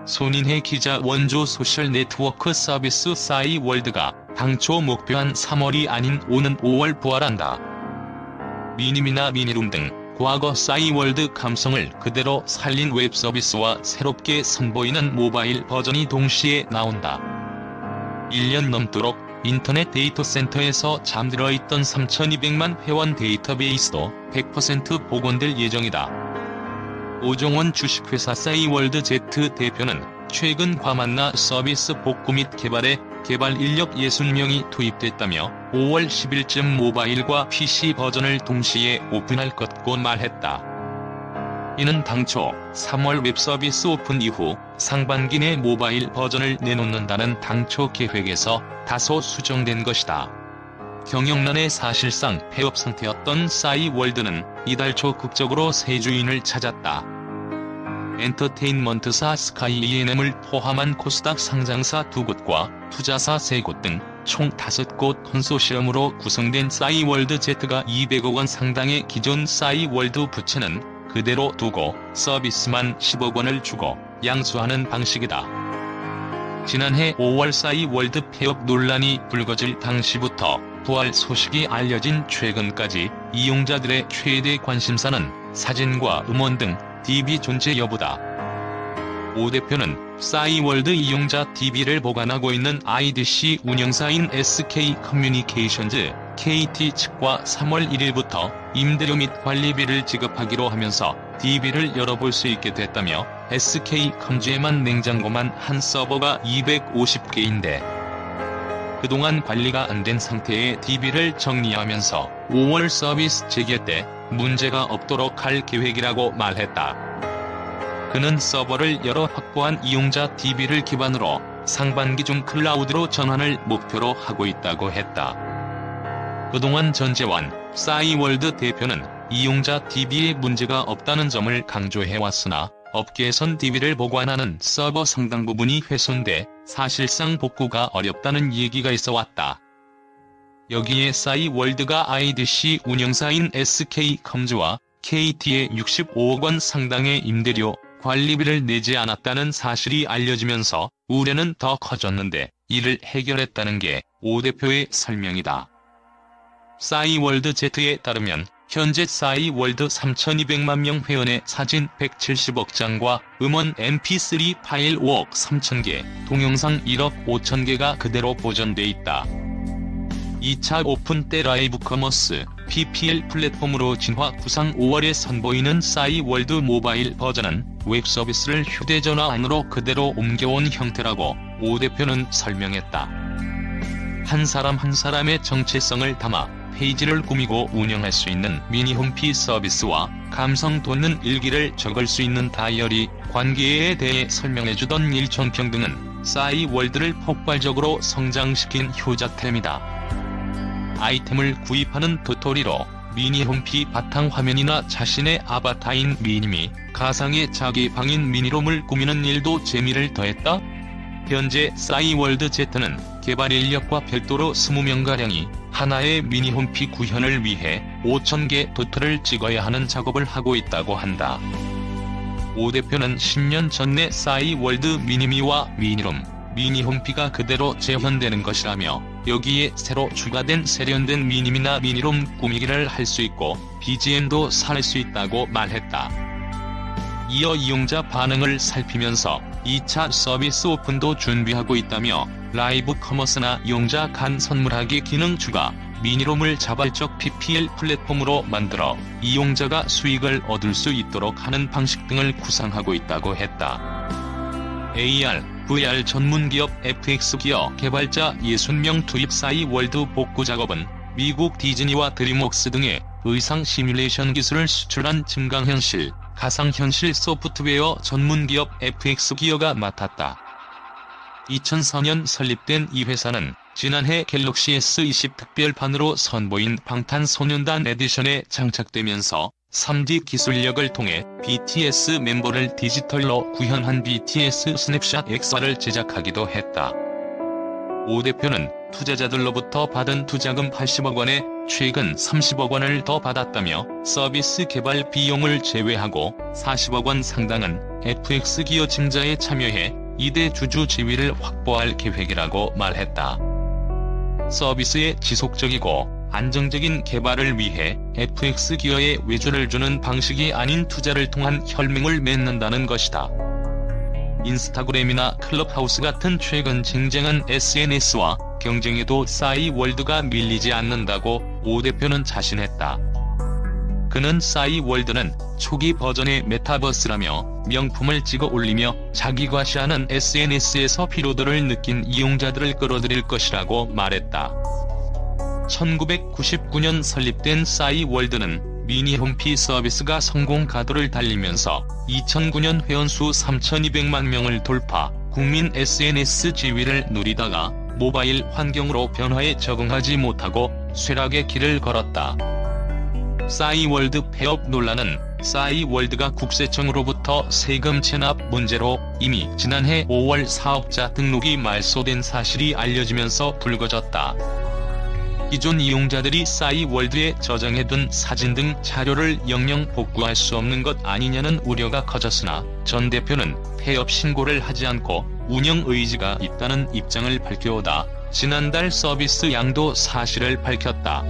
손인혜 기자 원조 소셜네트워크 서비스 싸이월드가 당초 목표한 3월이 아닌 오는 5월 부활한다. 미님이나 미니룸 등 과거 싸이월드 감성을 그대로 살린 웹서비스와 새롭게 선보이는 모바일 버전이 동시에 나온다. 1년 넘도록 인터넷 데이터 센터에서 잠들어 있던 3,200만 회원 데이터베이스도 100% 복원될 예정이다. 오종원 주식회사 싸이월드 Z 대표는 최근 과만나 서비스 복구 및 개발에 개발 인력 60명이 투입됐다며 5월 10일쯤 모바일과 PC 버전을 동시에 오픈할 것고 말했다. 이는 당초 3월 웹서비스 오픈 이후 상반기 내 모바일 버전을 내놓는다는 당초 계획에서 다소 수정된 것이다. 경영난의 사실상 폐업 상태였던 싸이월드는 이달 초 극적으로 새 주인을 찾았다. 엔터테인먼트사 스카이 E&M을 포함한 코스닥 상장사 2곳과 투자사 3곳 등 총 5곳 컨소시엄으로 구성된 싸이월드 Z가 200억 원 상당의 기존 싸이월드 부채는 그대로 두고 서비스만 10억 원을 주고 양수하는 방식이다. 지난해 5월 싸이월드 폐업 논란이 불거질 당시부터 부활 소식이 알려진 최근까지 이용자들의 최대 관심사는 사진과 음원 등 DB 존재 여부다. 오 대표는 싸이월드 이용자 DB를 보관하고 있는 IDC 운영사인 SK커뮤니케이션즈 KT 측과 3월 1일부터 임대료 및 관리비를 지급하기로 하면서 DB를 열어볼 수 있게 됐다며 SK컴즈에만 냉장고만 한 서버가 250개인데 그동안 관리가 안 된 상태의 DB를 정리하면서 5월 서비스 재개 때 문제가 없도록 할 계획이라고 말했다. 그는 서버를 열어 확보한 이용자 DB를 기반으로 상반기 중 클라우드로 전환을 목표로 하고 있다고 했다. 그동안 전재환 싸이월드 대표는 이용자 DB에 문제가 없다는 점을 강조해왔으나 업계에선 DB를 보관하는 서버 상당 부분이 훼손돼 사실상 복구가 어렵다는 얘기가 있어왔다. 여기에 싸이월드가 IDC 운영사인 SK컴즈와 KT에 65억 원 상당의 임대료, 관리비를 내지 않았다는 사실이 알려지면서 우려는 더 커졌는데 이를 해결했다는 게 오 대표의 설명이다. 싸이월드 Z에 따르면 현재 싸이월드 3,200만 명 회원의 사진 170억 장과 음원 mp3 파일 5억 3천 개, 동영상 1억 5천 개가 그대로 보존돼 있다. 2차 오픈 때 라이브 커머스, PPL 플랫폼으로 진화 구상 5월에 선보이는 싸이월드 모바일 버전은 웹서비스를 휴대전화 안으로 그대로 옮겨온 형태라고 오 대표는 설명했다. 한 사람 한 사람의 정체성을 담아 페이지를 꾸미고 운영할 수 있는 미니 홈피 서비스와 감성 돋는 일기를 적을 수 있는 다이어리, 관계에 대해 설명해주던 일촌평 등은 싸이월드를 폭발적으로 성장시킨 효자템이다. 아이템을 구입하는 도토리로 미니 홈피 바탕화면이나 자신의 아바타인 미님이 가상의 자기 방인 미니롬을 꾸미는 일도 재미를 더했다. 현재 싸이월드 Z는 개발 인력과 별도로 20명가량이 하나의 미니 홈피 구현을 위해 5,000개 도트를 찍어야 하는 작업을 하고 있다고 한다. 오 대표는 10년 전에 싸이월드 미니미와 미니룸, 미니 홈피가 그대로 재현되는 것이라며 여기에 새로 추가된 세련된 미니미나 미니룸 꾸미기를 할 수 있고 BGM도 살 수 있다고 말했다. 이어 이용자 반응을 살피면서 2차 서비스 오픈도 준비하고 있다며 라이브 커머스나 이용자 간 선물하기 기능 추가, 미니롬을 자발적 PPL 플랫폼으로 만들어 이용자가 수익을 얻을 수 있도록 하는 방식 등을 구상하고 있다고 했다. AR, VR 전문기업 FX기어 개발자 60명 투입 싸이월드 복구 작업은 미국 디즈니와 드림웍스 등의 의상 시뮬레이션 기술을 수출한 증강현실, 가상현실 소프트웨어 전문기업 FX기어가 맡았다. 2004년 설립된 이 회사는 지난해 갤럭시 S20 특별판으로 선보인 방탄소년단 에디션에 장착되면서 3D 기술력을 통해 BTS 멤버를 디지털로 구현한 BTS 스냅샷 XR을 제작하기도 했다. 오 대표는 투자자들로부터 받은 투자금 80억 원에 최근 30억 원을 더 받았다며 서비스 개발 비용을 제외하고 40억 원 상당은 FX 기여 증자에 참여해 2대 주주 지위를 확보할 계획이라고 말했다. 서비스의 지속적이고 안정적인 개발을 위해 FX 기여에 외주를 주는 방식이 아닌 투자를 통한 혈맹을 맺는다는 것이다. 인스타그램이나 클럽하우스 같은 최근 쟁쟁한 SNS와 경쟁에도 싸이월드가 밀리지 않는다고 오 대표는 자신했다. 그는 싸이월드는 초기 버전의 메타버스라며 명품을 찍어 올리며 자기 과시하는 SNS에서 피로도를 느낀 이용자들을 끌어들일 것이라고 말했다. 1999년 설립된 싸이월드는 미니 홈피 서비스가 성공 가도를 달리면서 2009년 회원수 3,200만 명을 돌파, 국민 SNS 지위를 누리다가 모바일 환경으로 변화에 적응하지 못하고 쇠락의 길을 걸었다. 싸이월드 폐업 논란은 싸이월드가 국세청으로부터 세금 체납 문제로 이미 지난해 5월 사업자 등록이 말소된 사실이 알려지면서 불거졌다. 기존 이용자들이 싸이월드에 저장해둔 사진 등 자료를 영영 복구할 수 없는 것 아니냐는 우려가 커졌으나 전 대표는 폐업 신고를 하지 않고 운영 의지가 있다는 입장을 밝혀오다 지난달 서비스 양도 사실을 밝혔다.